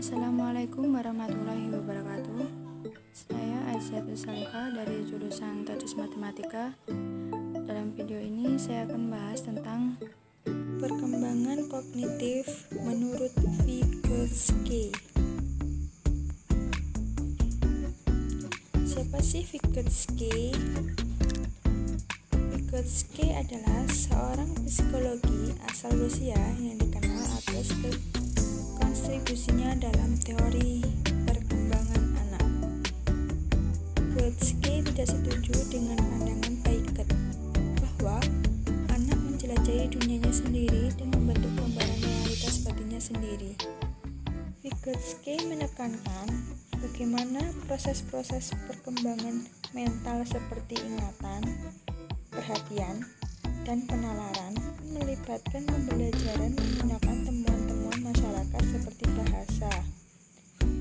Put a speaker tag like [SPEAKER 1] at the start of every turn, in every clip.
[SPEAKER 1] Assalamualaikum warahmatullahi wabarakatuh. Saya Aisyah Salihah dari jurusan Teknik Matematika. Dalam video ini saya akan bahas tentang perkembangan kognitif menurut Vygotsky. Siapa sih Vygotsky? Vygotsky adalah seorang psikologi asal Rusia yang dikenal atas kontribusinya dalam teori perkembangan anak. Vygotsky tidak setuju dengan pandangan Piaget bahwa anak menjelajahi dunianya sendiri dan membentuk gambaran realitas batinnya sendiri. Vygotsky menekankan bagaimana proses-proses perkembangan mental seperti ingatan, perhatian, dan penalaran melibatkan pembelajaran menggunakan temuan-temuan masyarakat seperti bahasa,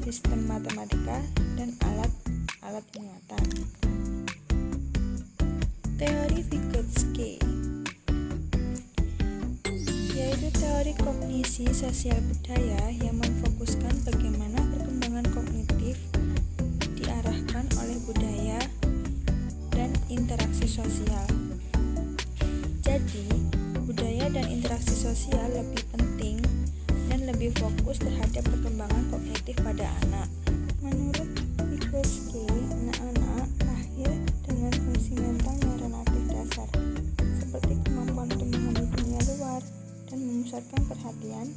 [SPEAKER 1] sistem matematika, dan alat-alat ingatan. Teori Vygotsky yaitu teori kognisi sosial budaya yang memfokuskan bagaimana perkembangan kognitif diarahkan oleh budaya dan interaksi sosial. Jadi, budaya dan interaksi sosial lebih penting dan lebih fokus terhadap perkembangan kognitif pada anak. Menurut Vygotsky, anak-anak lahir dengan fungsi mental yang relatif dasar, seperti kemampuan untuk memahami dunia luar dan memusatkan perhatian.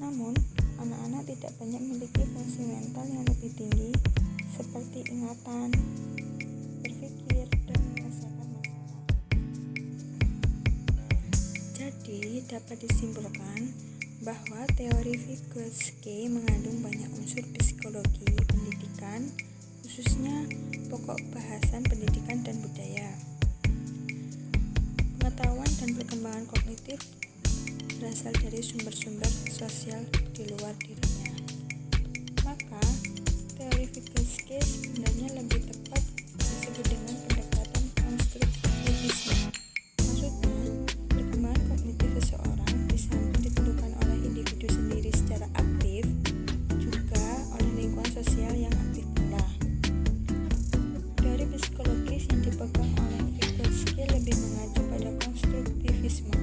[SPEAKER 1] Namun, anak-anak tidak banyak memiliki fungsi mental yang lebih tinggi, seperti ingatan, berpikir, dan menyelesaikan masalah. Jadi, dapat disimpulkan bahwa teori Vygotsky mengandung banyak unsur psikologi pendidikan, khususnya pokok bahasan pendidikan dan budaya. Pengetahuan dan perkembangan kognitif berasal dari sumber-sumber sosial di luar dirinya. Maka, teori Vygotsky sebenarnya lebih tepat disebut dengan pendekatan konstruktivisme. Maksudnya, perkembangan kognitif seseorang di samping ditentukan oleh individu sendiri secara aktif, juga oleh lingkungan sosial yang aktif pula. Teori psikologis yang dipegang oleh Vygotsky lebih mengacu pada konstruktivisme,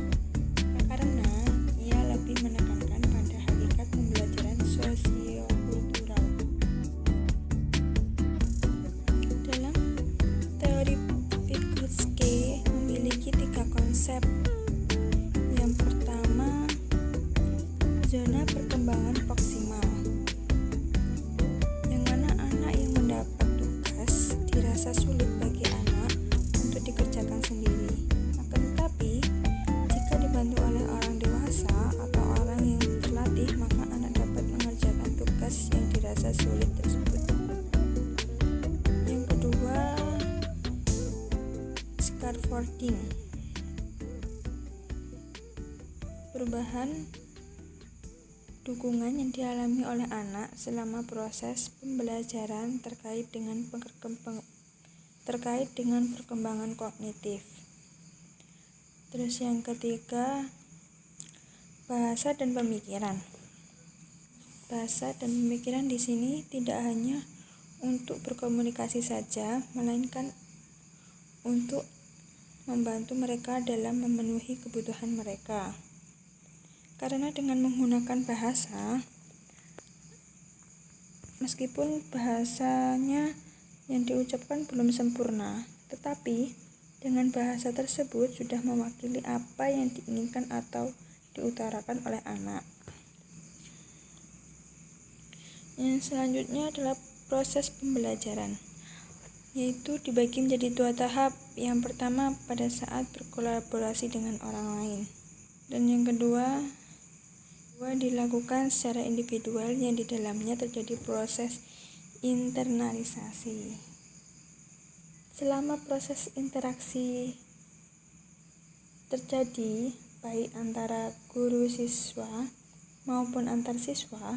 [SPEAKER 1] karena ia lebih menekankan pada hakikat pembelajaran sosiokultural. Dalam teori Vygotsky memiliki 3 konsep. Yang pertama, zona perkembangan proksimal, yang mana anak yang mendapat tugas dirasa sulit bagi anak untuk dikerjakan sendiri. Akan tetapi, jika dibantu oleh orang dewasa atau orang yang terlatih, maka anak dapat mengerjakan tugas yang dirasa sulit tersebut. Yang kedua, scaffolding, perubahan dukungan yang dialami oleh anak selama proses pembelajaran terkait dengan perkembangan kognitif. Terus yang ketiga, bahasa dan pemikiran. Bahasa dan pemikiran di sini tidak hanya untuk berkomunikasi saja, melainkan untuk membantu mereka dalam memenuhi kebutuhan mereka. Karena dengan menggunakan bahasa, meskipun bahasanya yang diucapkan belum sempurna, tetapi dengan bahasa tersebut sudah mewakili apa yang diinginkan atau diutarakan oleh anak. Yang selanjutnya adalah proses pembelajaran, yaitu dibagi menjadi 2 tahap. Yang pertama pada saat berkolaborasi dengan orang lain, dan yang kedua dilakukan secara individual yang di dalamnya terjadi proses internalisasi. Selama proses interaksi terjadi baik antara guru siswa maupun antar siswa,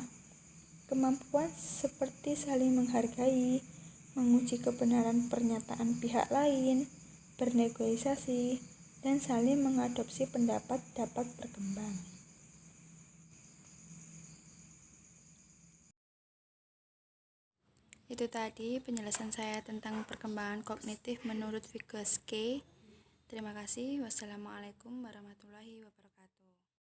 [SPEAKER 1] kemampuan seperti saling menghargai, menguji kebenaran pernyataan pihak lain, bernegosiasi, dan saling mengadopsi pendapat dapat berkembang. Itu tadi penjelasan saya tentang perkembangan kognitif menurut Vygotsky. Terima kasih. Wassalamualaikum warahmatullahi wabarakatuh.